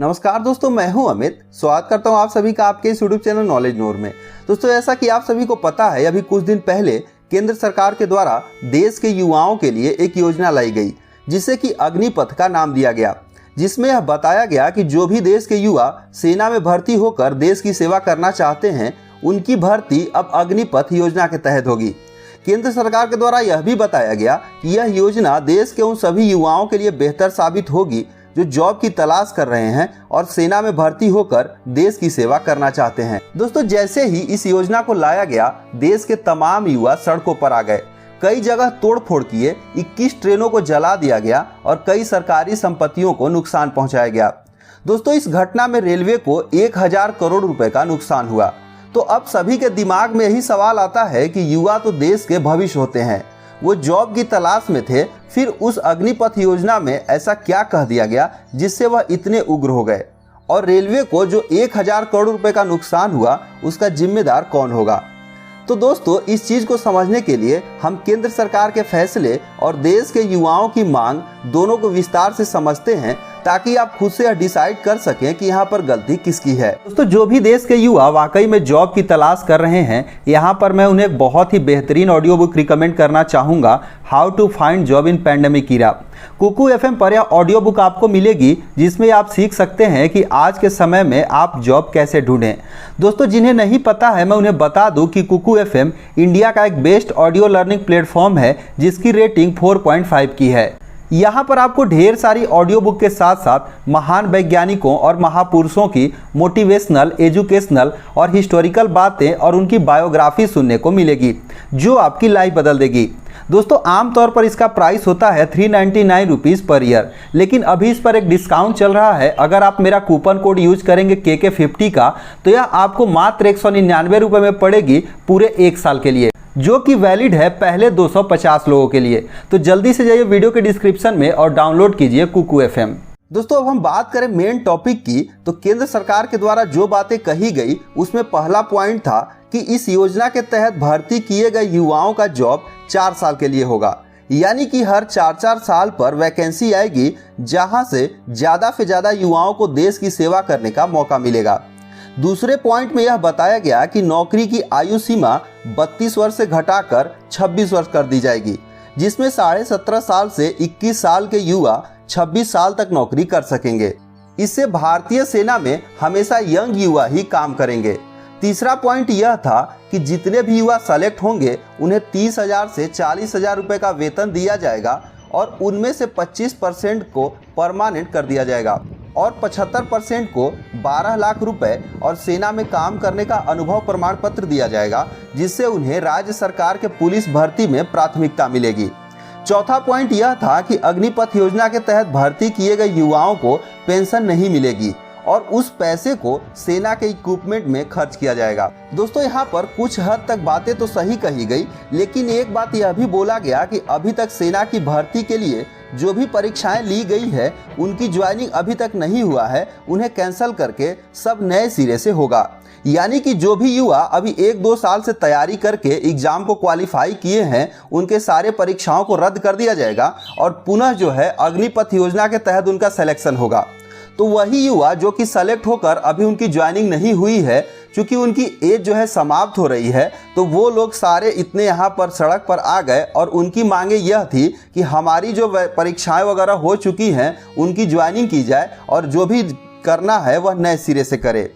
नमस्कार दोस्तों, मैं हूं अमित। स्वागत करता हूं आप सभी का आपके इस यूट्यूब चैनल नॉलेज नोर में। दोस्तों, ऐसा कि आप सभी को पता है, अभी कुछ दिन पहले केंद्र सरकार के द्वारा देश के युवाओं के लिए एक योजना लाई गई जिसे कि अग्निपथ का नाम दिया गया, जिसमें यह बताया गया कि जो भी देश के युवा सेना में भर्ती होकर देश की सेवा करना चाहते हैं, उनकी भर्ती अब अग्निपथ योजना के तहत होगी। केंद्र सरकार के द्वारा यह भी बताया गया कि यह योजना देश के उन सभी युवाओं के लिए बेहतर साबित होगी जो जॉब की तलाश कर रहे हैं और सेना में भर्ती होकर देश की सेवा करना चाहते हैं। दोस्तों, जैसे ही इस योजना को लाया गया, देश के तमाम युवा सड़कों पर आ गए। कई जगह तोड़फोड़ किए, 21 ट्रेनों को जला दिया गया और कई सरकारी संपत्तियों को नुकसान पहुंचाया गया। दोस्तों, इस घटना में रेलवे को 1000 करोड़ रुपए का नुकसान हुआ। तो अब सभी के दिमाग में यही सवाल आता है कि युवा तो देश के भविष्य होते हैं, वो जॉब की तलाश में थे, फिर उस अग्निपथ योजना में ऐसा क्या कह दिया गया जिससे वह इतने उग्र हो गए? और रेलवे को जो 1000 करोड़ रुपए का नुकसान हुआ, उसका जिम्मेदार कौन होगा? तो दोस्तों, इस चीज को समझने के लिए हम केंद्र सरकार के फैसले और देश के युवाओं की मांग दोनों को विस्तार से समझते हैं, ताकि आप खुद से डिसाइड कर सकें कि यहाँ पर गलती किसकी है। दोस्तों, जो भी देश के युवा वाकई में जॉब की तलाश कर रहे हैं, यहाँ पर मैं उन्हें एक बहुत ही बेहतरीन ऑडियो बुक रिकमेंड करना चाहूँगा, how to find job in pandemic era. Kuku FM पर यह ऑडियो बुक आपको मिलेगी, जिसमें आप सीख सकते हैं कि आज के समय में आप जॉब कैसे ढूंढें। दोस्तों, जिन्हें नहीं पता है, मैं उन्हें बता दूं कि कुकू एफएम इंडिया का एक बेस्ट ऑडियो लर्निंग प्लेटफॉर्म है, जिसकी रेटिंग 4.5 की है। यहाँ पर आपको ढेर सारी ऑडियो बुक के साथ साथ महान वैज्ञानिकों और महापुरुषों की मोटिवेशनल, एजुकेशनल और हिस्टोरिकल बातें और उनकी बायोग्राफी सुनने को मिलेगी, जो आपकी लाइफ बदल देगी। दोस्तों, आमतौर पर इसका प्राइस होता है 399 रुपीज़ पर ईयर, लेकिन अभी इस पर एक डिस्काउंट चल रहा है। अगर आप मेरा कूपन कोड यूज करेंगे KK50 का, तो यह आपको मात्र 199 रुपये में पड़ेगी पूरे 1 साल के लिए, जो कि वैलिड है पहले 250 लोगों के लिए। तो जल्दी से जाइए वीडियो के डिस्क्रिप्शन में और डाउनलोड कीजिए कुकू एफएम। दोस्तों, अब हम बात करें मेन टॉपिक की, तो केंद्र सरकार के द्वारा जो बातें कही गई, उसमें पहला पॉइंट था कि इस योजना के तहत भर्ती किए गए युवाओं का जॉब 4 साल के लिए होगा, यानी कि हर 4-4 साल पर वैकेंसी आएगी, जहां से ज़्यादा युवाओं को देश की सेवा करने का मौका मिलेगा। दूसरे पॉइंट में यह बताया गया कि नौकरी की आयु सीमा 32 वर्ष से घटाकर 26 वर्ष कर दी जाएगी, जिसमें 17.5 साल से 21 साल के युवा 26 साल तक नौकरी कर सकेंगे। इससे भारतीय सेना में हमेशा यंग युवा ही काम करेंगे। तीसरा पॉइंट यह था कि जितने भी युवा सेलेक्ट होंगे, उन्हें 30,000 से 40,000 रुपये का वेतन दिया जाएगा और उनमें से 25% को परमानेंट कर दिया जाएगा और 75% को 12 लाख रुपए और सेना में काम करने का अनुभव प्रमाण पत्र दिया जाएगा, जिससे उन्हें राज्य सरकार के पुलिस भर्ती में प्राथमिकता मिलेगी। चौथा पॉइंट यह था कि अग्निपथ योजना के तहत भर्ती किए गए युवाओं को पेंशन नहीं मिलेगी और उस पैसे को सेना के इक्विपमेंट में खर्च किया जाएगा। दोस्तों, यहाँ पर कुछ हद तक बातें तो सही कही गई, लेकिन एक बात यह भी बोला गया कि अभी तक सेना की भर्ती के लिए जो भी परीक्षाएं ली गई है, उनकी ज्वाइनिंग अभी तक नहीं हुआ है, उन्हें कैंसिल करके सब नए सिरे से होगा। यानी कि जो भी युवा अभी 1-2 साल से तैयारी करके एग्जाम को क्वालिफाई किए हैं, उनके सारे परीक्षाओं को रद्द कर दिया जाएगा और पुनः जो है अग्निपथ योजना के तहत उनका सिलेक्शन होगा। तो वही युवा जो कि सेलेक्ट होकर अभी उनकी ज्वाइनिंग नहीं हुई है, चूंकि उनकी एज जो है समाप्त हो रही है, तो वो लोग सारे इतने यहाँ पर सड़क पर आ गए और उनकी मांगे यह थी कि हमारी जो परीक्षाएं वगैरह हो चुकी हैं, उनकी ज्वाइनिंग की जाए और जो भी करना है वह नए सिरे से करे।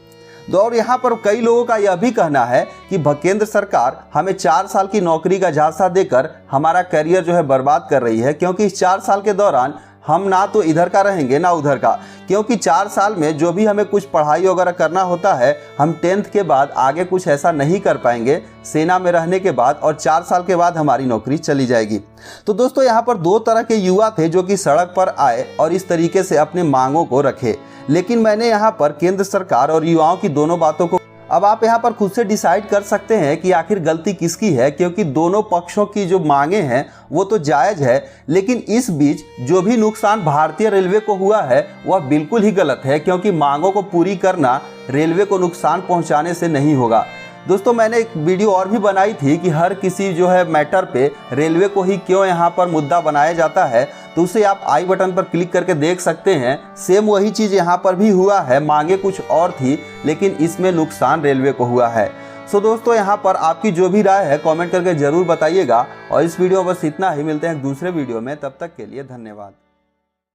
तो और यहाँ पर कई लोगों का यह भी कहना है कि केंद्र सरकार हमें 4 साल की नौकरी का झांसा देकर हमारा करियर जो है बर्बाद कर रही है, क्योंकि इस 4 साल के दौरान हम ना तो इधर का रहेंगे ना उधर का, क्योंकि 4 साल में जो भी हमें कुछ पढ़ाई वगैरह करना होता है, हम 10th के बाद आगे कुछ ऐसा नहीं कर पाएंगे सेना में रहने के बाद, और 4 साल के बाद हमारी नौकरी चली जाएगी। तो दोस्तों, यहाँ पर 2 तरह के युवा थे जो कि सड़क पर आए और इस तरीके से अपने मांगों को रखे, लेकिन मैंने यहाँ पर केंद्र सरकार और युवाओं की दोनों बातों को, अब आप यहाँ पर खुद से डिसाइड कर सकते हैं कि आखिर गलती किसकी है, क्योंकि दोनों पक्षों की जो मांगे हैं वो तो जायज़ है, लेकिन इस बीच जो भी नुकसान भारतीय रेलवे को हुआ है वह बिल्कुल ही गलत है, क्योंकि मांगों को पूरी करना रेलवे को नुकसान पहुँचाने से नहीं होगा। दोस्तों, मैंने एक वीडियो और भी बनाई थी कि हर किसी जो है मैटर पे रेलवे को ही क्यों यहाँ पर मुद्दा बनाया जाता है। तो उसे आप आई बटन पर क्लिक करके देख सकते हैं। सेम वही चीज़ यहाँ पर भी हुआ है, मांगे कुछ और थी लेकिन इसमें नुकसान रेलवे को हुआ है। सो दोस्तों, यहाँ पर आपकी जो भी राय है कमेंट करके ज़रूर बताइएगा। और इस वीडियो में बस इतना ही, मिलते हैं दूसरे वीडियो में, तब तक के लिए धन्यवाद।